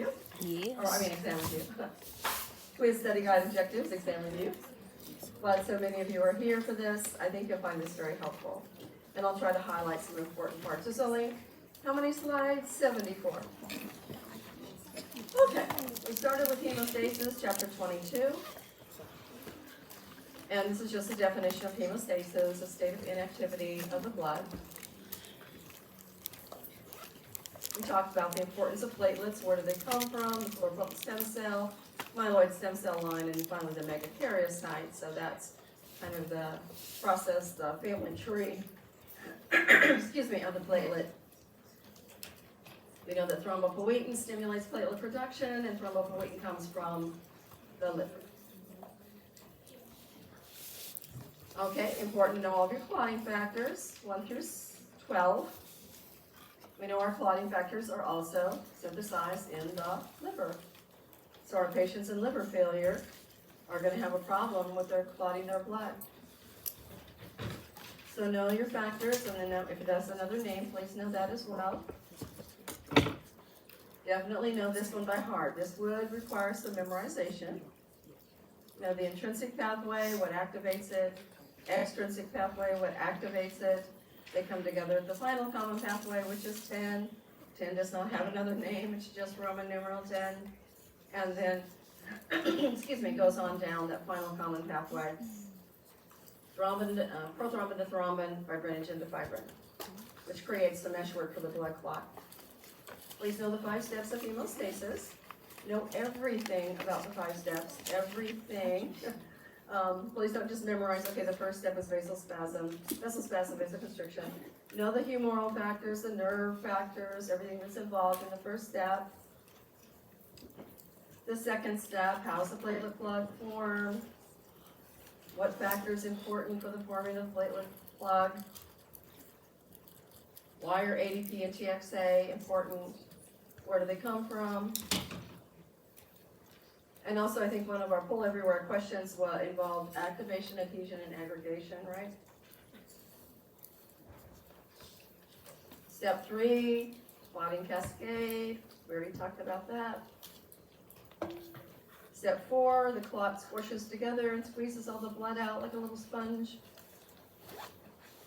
review? Yes. Or, exam review. Quiz study guide objectives, exam review. Glad so many of you are here for this. I think you'll find this very helpful. And I'll try to highlight some important parts. There's only, how many slides? 74. Okay, we started with hemostasis, chapter 22. And this is just a definition of hemostasis, a state of inactivity of the blood. We talked about the importance of platelets, where do they come from, the pluripotent stem cell, myeloid stem cell line, and finally the megakaryocyte. So that's kind of the process, the family tree, excuse me, of the platelet. We know that thrombopoietin stimulates platelet production, and thrombopoietin comes from the liver. Okay, important to know all of your clotting factors, 1 through 12. We know our clotting factors are also synthesized in the liver. So our patients in liver failure are going to have a problem with their clotting their blood. So know your factors, and then if it has another name, please know that as well. Definitely know this one by heart. This would require some memorization. Know the intrinsic pathway, what activates it, extrinsic pathway, what activates it. They come together at the final common pathway, which is 10. 10 does not have another name, it's just Roman numeral 10. And then, excuse me, goes on down that final common pathway. Thrombin, prothrombin to thrombin, fibrinogen to fibrin, which creates the meshwork for the blood clot. Please know the 5 steps of hemostasis. Know everything about the 5 steps, everything. Please don't just memorize, okay, the first step is vasospasm, vasoconstriction. Know the humoral factors, the nerve factors, everything that's involved in the first step. The second step, how's the platelet plug formed? What factor is important for the forming of the platelet plug? Why are ADP and TXA important? Where do they come from? And also, I think one of our pull everywhere questions involved activation, adhesion, and aggregation, right? Step 3, clotting cascade. We already talked about that. Step 4, the clot squishes together and squeezes all the blood out like a little sponge.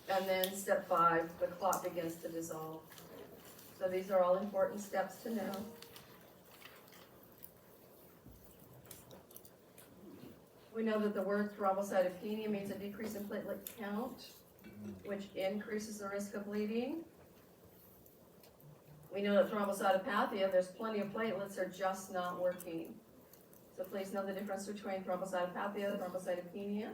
And then step 5, the clot begins to dissolve. So these are all important steps to know. We know that the word thrombocytopenia means a decrease in platelet count, which increases the risk of bleeding. We know that thrombocytopenia, there's plenty of platelets, they're just not working. So please know the difference between thrombocytopenia and thrombocytopenia.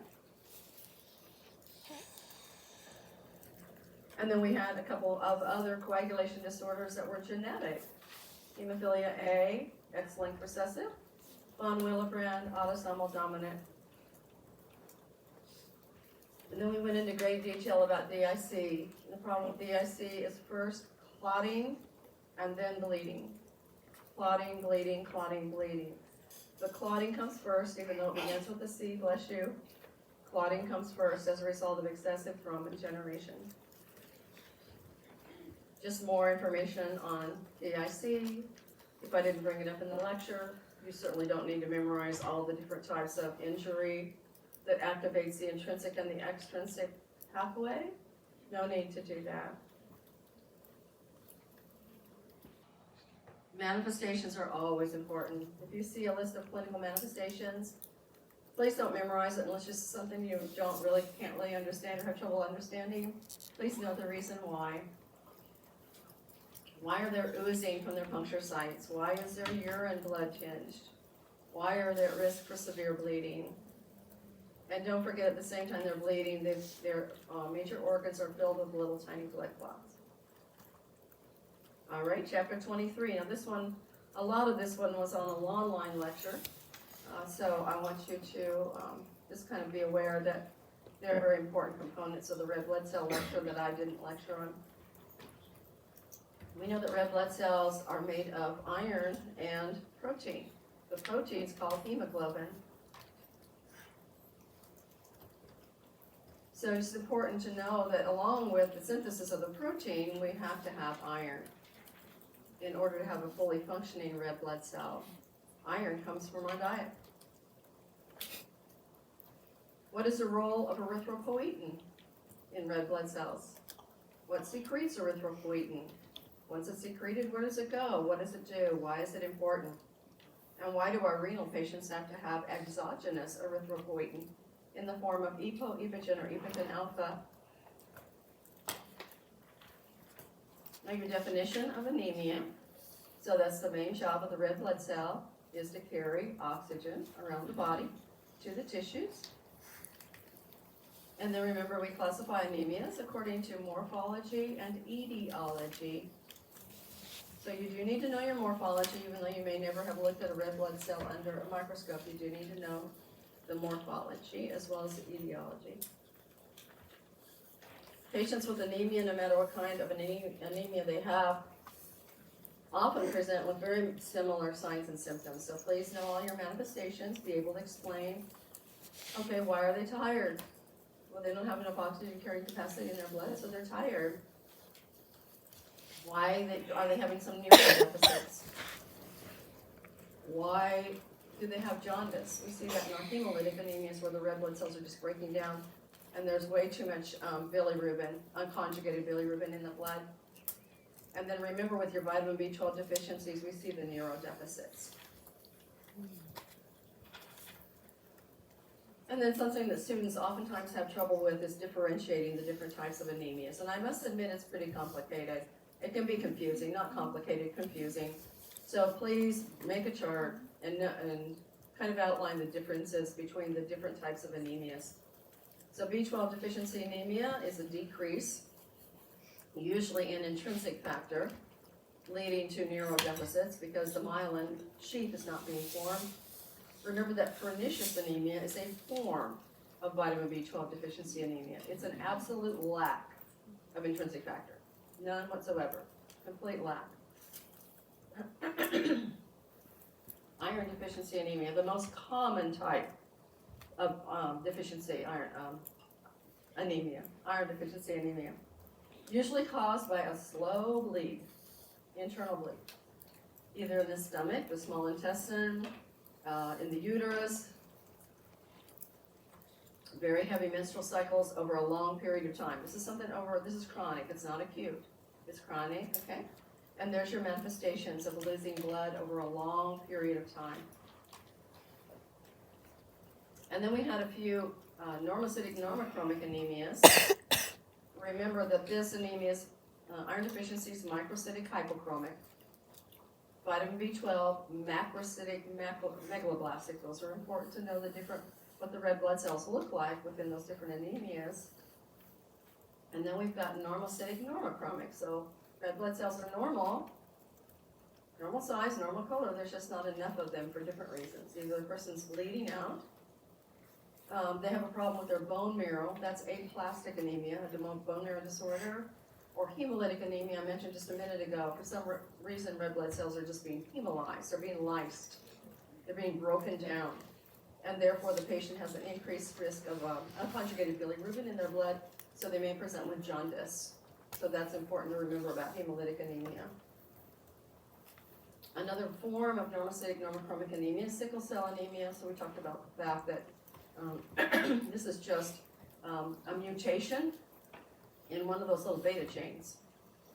And then we had a couple of other coagulation disorders that were genetic. Hemophilia A, X-linked recessive. Von Willebrand, autosomal dominant. And then we went into great detail about DIC. The problem with DIC is first clotting and then bleeding. Clotting, bleeding, clotting, bleeding. The clotting comes first, even though it begins with a C, bless you. Clotting comes first as a result of excessive thrombin generation. Just more information on DIC. If I didn't bring it up in the lecture, you certainly don't need to memorize all the different types of injury that activates the intrinsic and the extrinsic pathway. No need to do that. Manifestations are always important. If you see a list of clinical manifestations, please don't memorize it unless it's just something you can't really understand or have trouble understanding. Please note the reason why. Why are they oozing from their puncture sites? Why is their urine blood tinged? Why are they at risk for severe bleeding? And don't forget, at the same time they're bleeding, their major organs are filled with little tiny blood clots. All right, chapter 23. Now this one, a lot of this one was on a long line lecture. So I want you to just kind of be aware that they're very important components of the red blood cell lecture that I didn't lecture on. We know that red blood cells are made of iron and protein. The protein is called hemoglobin. So it's important to know that along with the synthesis of the protein, we have to have iron. in order to have a fully functioning red blood cell. Iron comes from our diet. What is the role of erythropoietin in red blood cells? What secretes erythropoietin? Once it's secreted, where does it go? What does it do? Why is it important? And why do our renal patients have to have exogenous erythropoietin in the form of EPO, epigen, or epigen alpha? Now your definition of anemia. So that's the main job of the red blood cell, is to carry oxygen around the body to the tissues. And then remember, we classify anemias according to morphology and etiology. So you do need to know your morphology, even though you may never have looked at a red blood cell under a microscope. You do need to know the morphology as well as the etiology. Patients with anemia, no matter what kind of anemia they have, often present with very similar signs and symptoms. So please know all your manifestations, be able to explain, okay, why are they tired? Well, they don't have enough oxygen carrying capacity in their blood, so they're tired. Why are they having some neurodeficits? Why do they have jaundice? We see that in our hemolytic anemias where the red blood cells are just breaking down and there's way too much bilirubin, unconjugated bilirubin in the blood. And then remember, with your vitamin B12 deficiencies, we see the neurodeficits. And then something that students oftentimes have trouble with is differentiating the different types of anemias. And I must admit, it's pretty complicated. It can be confusing, not complicated, confusing. So please make a chart and kind of outline the differences between the different types of anemias. So B12 deficiency anemia is a decrease, usually in intrinsic factor, leading to neurodeficits because the myelin sheath is not being formed. Remember that pernicious anemia is a form of vitamin B12 deficiency anemia. It's an absolute lack of intrinsic factor. None whatsoever. Complete lack. Iron deficiency anemia, the most common type of deficiency anemia, iron deficiency anemia, usually caused by a slow bleed, internal bleed, either in the stomach, the small intestine, in the uterus, very heavy menstrual cycles over a long period of time. This is chronic, it's not acute. It's chronic, okay? And there's your manifestations of losing blood over a long period of time. And then we had a few normocytic normochromic anemias. Remember that this anemia is iron deficiency is microcytic hypochromic. Vitamin B12, macrocytic megaloblastic. Those are important to know what the red blood cells look like within those different anemias. And then we've got normocytic normochromic. So red blood cells are normal size, normal color. There's just not enough of them for different reasons. Either the person's bleeding out, they have a problem with their bone marrow. That's aplastic anemia, a bone marrow disorder, or hemolytic anemia I mentioned just a minute ago. For some reason, red blood cells are just being hemolyzed. They're being lysed. They're being broken down. And therefore, the patient has an increased risk of unconjugated bilirubin in their blood, so they may present with jaundice. So that's important to remember about hemolytic anemia. Another form of normocytic normochromic anemia is sickle cell anemia. So we talked about the fact that this is just a mutation in one of those little beta chains.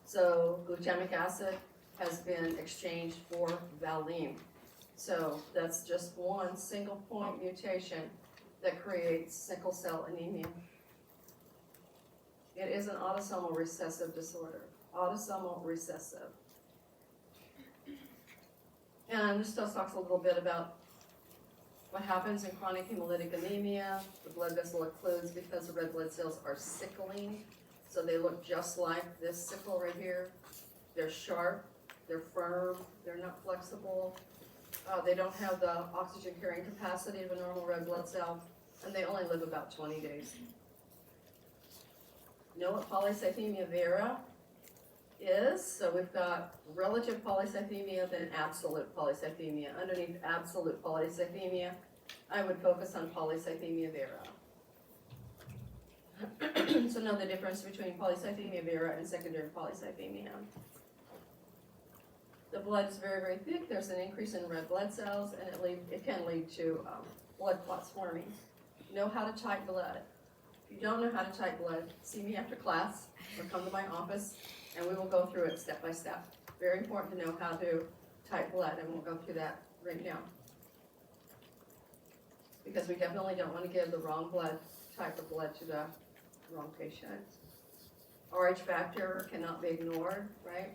So glutamic acid has been exchanged for valine. So that's just one single point mutation that creates sickle cell anemia. It is an autosomal recessive disorder. Autosomal recessive. And this just talks a little bit about what happens in chronic hemolytic anemia. The blood vessel occludes because the red blood cells are sickling. So they look just like this sickle right here. They're sharp, they're firm, they're not flexible. They don't have the oxygen carrying capacity of a normal red blood cell, and they only live about 20 days. Know what polycythemia vera is? So we've got relative polycythemia, then absolute polycythemia. Underneath absolute polycythemia, I would focus on polycythemia vera. So know the difference between polycythemia vera and secondary polycythemia. the blood is very, very thick, there's an increase in red blood cells, and it can lead to blood clots forming. Know how to type blood. If you don't know how to type blood, see me after class, or come to my office, and we will go through it step by step. Very important to know how to type blood, and we'll go through that right now. Because we definitely don't want to give the wrong type of blood to the wrong patient. RH factor cannot be ignored, right?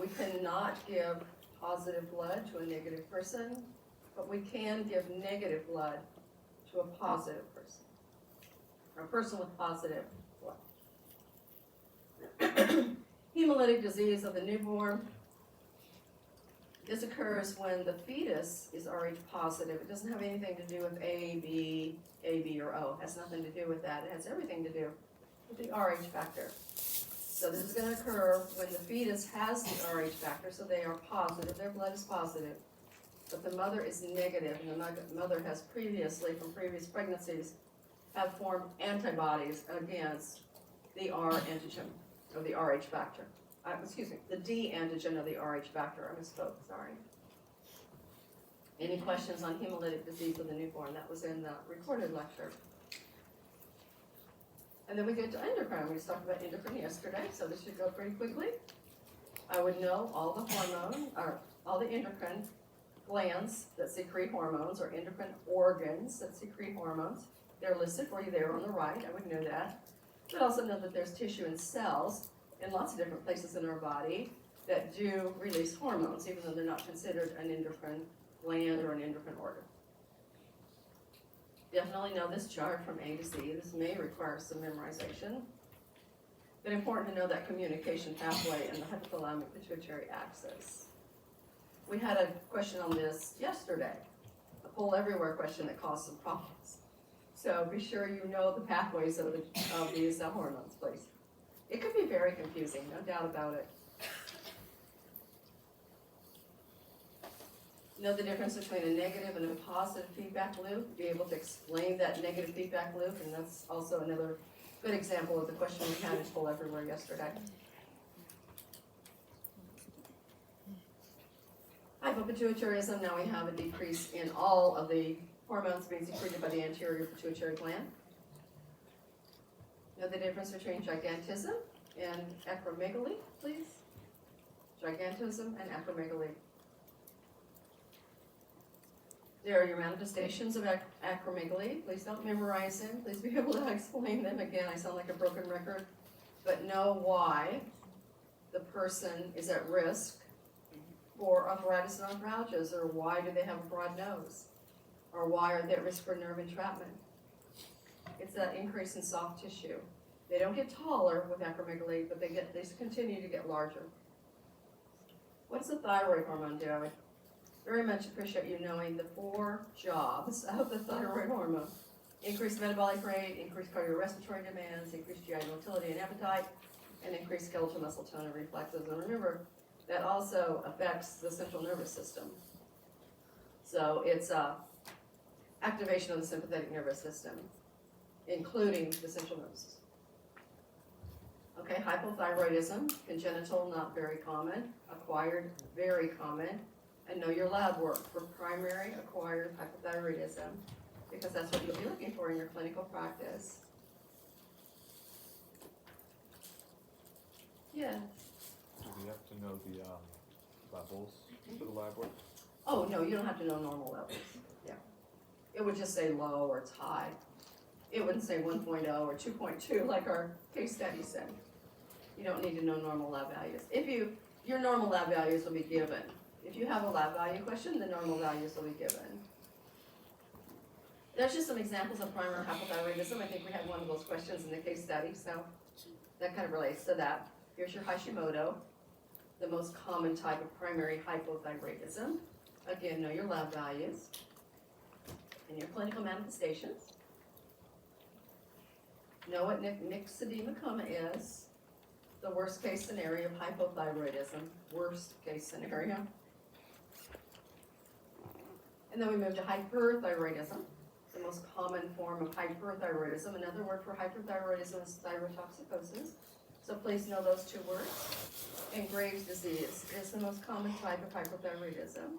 We cannot give positive blood to a negative person, but we can give negative blood to a positive person, or a person with positive blood. Hemolytic disease of the newborn. This occurs when the fetus is Rh positive. It doesn't have anything to do with A, B, or O. It has nothing to do with that. It has everything to do with the Rh factor. So this is going to occur when the fetus has the Rh factor, so they are positive. Their blood is positive. But the mother is negative, and the mother has previously, from previous pregnancies, have formed antibodies against the R antigen of the Rh factor. The D antigen of the Rh factor. I misspoke, sorry. Any questions on hemolytic disease of the newborn? That was in the recorded lecture. And then we get to endocrine. We just talked about endocrine yesterday, so this should go pretty quickly. I would know all the hormone, or all the endocrine glands that secrete hormones, or endocrine organs that secrete hormones. They're listed for you there on the right. I would know that. But also know that there's tissue and cells in lots of different places in our body that do release hormones, even though they're not considered an endocrine gland or an endocrine organ. Definitely know this chart from A to Z. This may require some memorization, but important to know that communication pathway and the hypothalamic pituitary axis. We had a question on this yesterday, a poll everywhere question that caused some problems. So be sure you know the pathways of these hormones, please. It could be very confusing, no doubt about it. Know the difference between a negative and a positive feedback loop. Be able to explain that negative feedback loop, and that's also another good example of the question we had in poll everywhere yesterday. Hypopituitarism, now we have a decrease in all of the hormones being secreted by the anterior pituitary gland. Know the difference between gigantism and acromegaly, please? Gigantism and acromegaly. There are your manifestations of acromegaly. Please don't memorize them. Please be able to explain them. Again, I sound like a broken record, but know why the person is at risk for arthritis and arthralgias, or why do they have a broad nose, or why are they at risk for nerve entrapment. It's that increase in soft tissue. They don't get taller with acromegaly, but they continue to get larger. What does the thyroid hormone do? I would very much appreciate you knowing the 4 jobs of the thyroid hormone. Increased metabolic rate, increased cardiorespiratory demands, increased GI motility and appetite, and increased skeletal muscle tone and reflexes. And remember, that also affects the central nervous system. So it's activation of the sympathetic nervous system, including the central nervous system. Okay, hypothyroidism, congenital, not very common, acquired, very common. And know your lab work for primary acquired hypothyroidism, because that's what you'll be looking for in your clinical practice. Yeah. Do we have to know the levels for the lab work? Oh, no, you don't have to know normal levels. Yeah. It would just say low or it's high. It wouldn't say 1.0 or 2.2 like our case study said. You don't need to know normal lab values. Your normal lab values will be given. If you have a lab value question, the normal values will be given. There's just some examples of primary hypothyroidism. I think we had one of those questions in the case study, so that kind of relates to that. Here's your Hashimoto, the most common type of primary hypothyroidism. Again, know your lab values and your clinical manifestations. Know what myxedema coma is, the worst case scenario of hypothyroidism, worst case scenario. And then we move to hyperthyroidism, the most common form of hyperthyroidism. Another word for hyperthyroidism is thyrotoxicosis. So please know those two words. And Graves' disease is the most common type of hypothyroidism.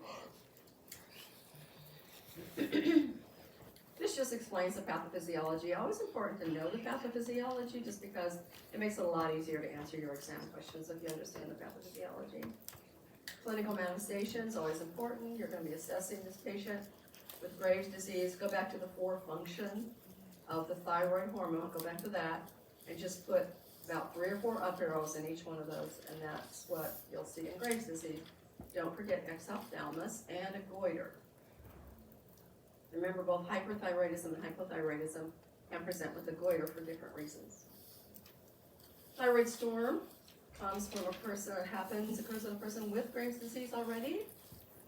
This just explains the pathophysiology. Always important to know the pathophysiology just because it makes it a lot easier to answer your exam questions if you understand the pathophysiology. Clinical manifestations, always important. You're going to be assessing this patient with Graves' disease. Go back to the 4 function of the thyroid hormone. Go back to that and just put about 3 or 4 up arrows in each one of those, and that's what you'll see in Graves' disease. Don't forget exophthalmos and a goiter. Remember, both hyperthyroidism and hypothyroidism can present with a goiter for different reasons. Thyroid storm comes from a person, occurs in a person with Graves' disease already,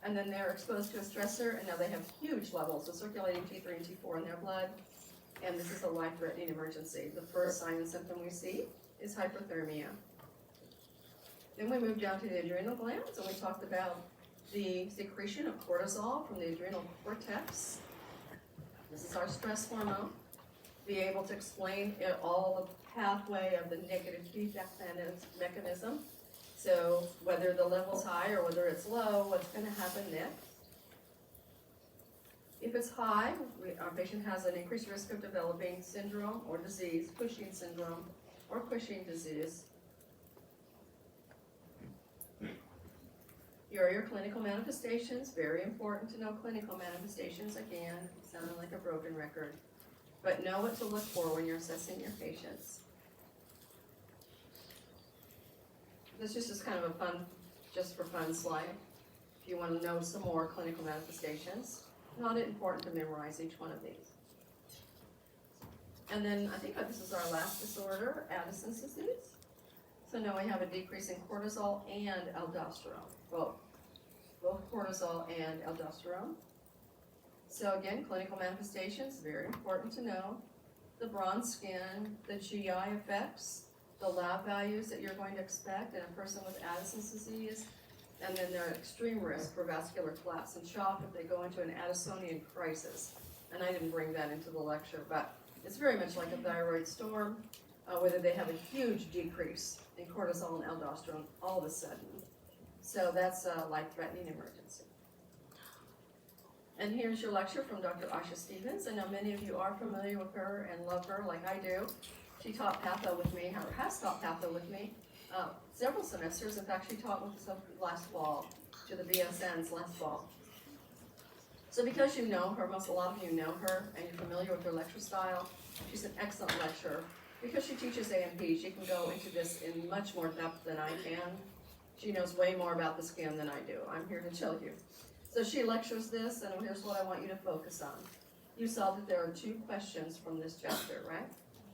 and then they're exposed to a stressor, and now they have huge levels of circulating T3 and T4 in their blood, and this is a life-threatening emergency. The first sign and symptom we see is hyperthermia. Then we move down to the adrenal glands, and we talked about the secretion of cortisol from the adrenal cortex. This is our stress hormone. Be able to explain all the pathway of the negative feedback mechanism. So whether the level's high or whether it's low, what's going to happen next? If it's high, our patient has an increased risk of developing syndrome or disease, Cushing syndrome or Cushing disease. Here are your clinical manifestations. Very important to know clinical manifestations. Again, sounding like a broken record. But know what to look for when you're assessing your patients. This is just kind of a fun, just for fun slide. If you want to know some more clinical manifestations, not important to memorize each one of these. And then I think this is our last disorder, Addison's disease. So now we have a decrease in cortisol and aldosterone, both cortisol and aldosterone. So again, clinical manifestations, very important to know. The bronze skin, the GI effects, the lab values that you're going to expect in a person with Addison's disease, and then they're at extreme risk for vascular collapse and shock if they go into an Addisonian crisis. And I didn't bring that into the lecture, but it's very much like a thyroid storm, whether they have a huge decrease in cortisol and aldosterone all of a sudden. So that's a life-threatening emergency. And here's your lecture from Dr. Asha Stevens. I know many of you are familiar with her and love her like I do. She taught patho with me, or has taught patho with me several semesters. In fact, she taught with us last fall, to the BSNs last fall. So because you know her, a lot of you know her, and you're familiar with her lecture style, she's an excellent lecturer. Because she teaches AMP, she can go into this in much more depth than I can. She knows way more about the skin than I do. I'm here to tell you. So she lectures this, and here's what I want you to focus on. You saw that there are 2 questions from this chapter, right?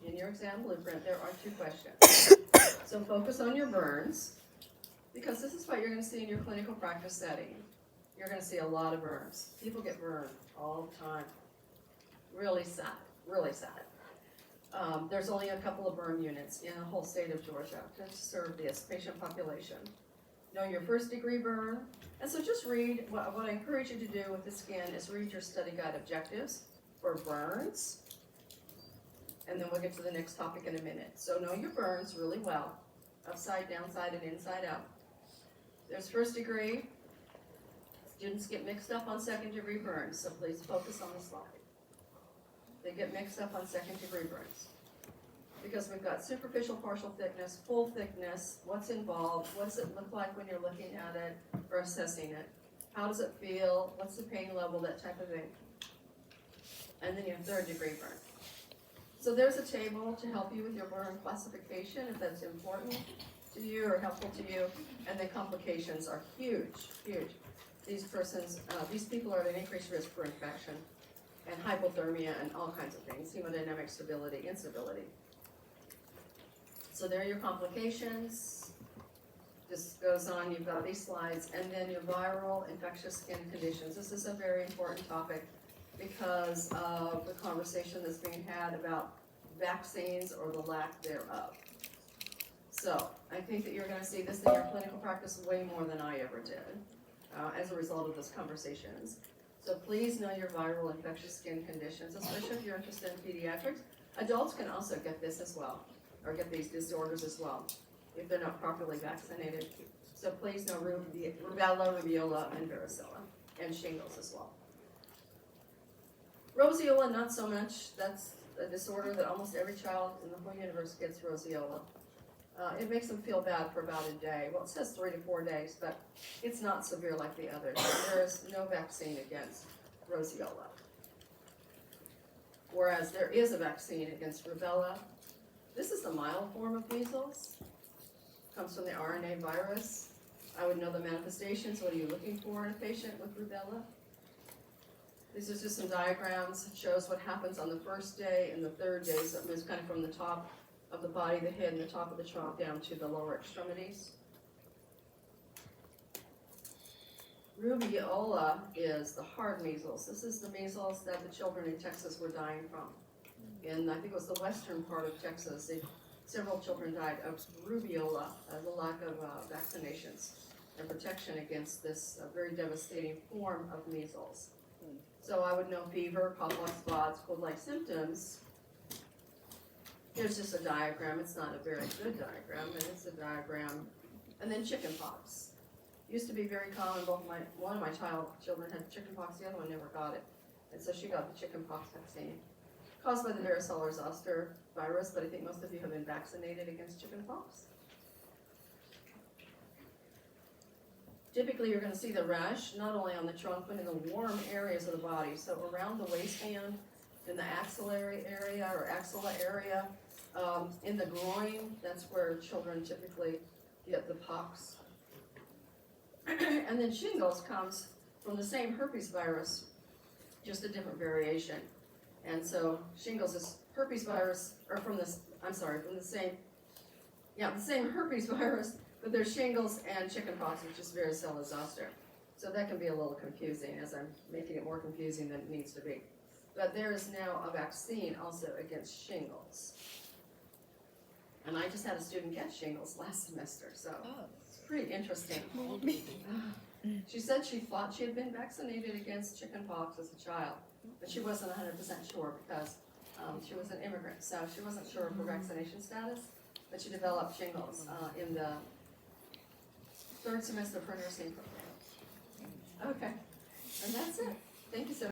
In your exam blueprint, there are 2 questions. So focus on your burns, because this is what you're going to see in your clinical practice setting. You're going to see a lot of burns. People get burned all the time. Really sad, really sad. There's only a couple of burn units in the whole state of Georgia to serve this patient population. Know your first degree burn. And so just read, what I encourage you to do with the skin is read your study guide objectives for burns. And then we'll get to the next topic in a minute. So know your burns really well, upside, downside, and inside out. There's first degree. Students get mixed up on second degree burns, so please focus on the slide. They get mixed up on second degree burns. Because we've got superficial partial thickness, full thickness, what's involved, what does it look like when you're looking at it or assessing it? How does it feel? What's the pain level, that type of thing. And then you have third degree burn. So there's a table to help you with your burn classification if that's important to you or helpful to you. And the complications are huge, huge. These people are at an increased risk for infection and hypothermia and all kinds of things, hemodynamic stability, instability. So there are your complications. This goes on, you've got these slides, and then your viral infectious skin conditions. This is a very important topic because of the conversation that's being had about vaccines or the lack thereof. So I think that you're going to see this in your clinical practice way more than I ever did as a result of those conversations. So please know your viral infectious skin conditions, especially if you're interested in pediatrics. Adults can also get this as well. or get these disorders as well, if they're not properly vaccinated. So please no rubella, rubiola, and varicella, and shingles as well. Roseola, not so much. That's a disorder that almost every child in the whole universe gets roseola. It makes them feel bad for about a day. Well, it says 3 to 4 days, but it's not severe like the others. There is no vaccine against roseola. Whereas there is a vaccine against rubella. This is the mild form of measles. Comes from the RNA virus. I would know the manifestations. What are you looking for in a patient with rubella? These are just some diagrams. It shows what happens on the first day and the third day. So it's kind of from the top of the body, the head, and the top of the trunk down to the lower extremities. Rubiola is the hard measles. This is the measles that the children in Texas were dying from. And I think it was the western part of Texas. Several children died of rubiola, the lack of vaccinations and protection against this very devastating form of measles. So I would know fever, cough-like spots, cold-like symptoms. Here's just a diagram. It's not a very good diagram, but it's a diagram. And then chickenpox. Used to be very common. One of my children had chickenpox, the other one never got it. And so she got the chickenpox vaccine. Caused by the varicella zoster virus, but I think most of you have been vaccinated against chickenpox. Typically, you're going to see the rash not only on the trunk, but in the warm areas of the body. So around the waistband, in the axillary area or axilla area, in the groin, that's where children typically get the pox. And then shingles comes from the same herpes virus, just a different variation. And so shingles is herpes virus, or from the same herpes virus, but there's shingles and chickenpox, which is varicella zoster. So that can be a little confusing, as I'm making it more confusing than it needs to be. But there is now a vaccine also against shingles. And I just had a student get shingles last semester, so it's pretty interesting. She said she thought she had been vaccinated against chickenpox as a child, but she wasn't 100% sure because she was an immigrant, so she wasn't sure of her vaccination status, but she developed shingles in the 3rd semester of her nursing program. Okay, and that's it. Thank you so much.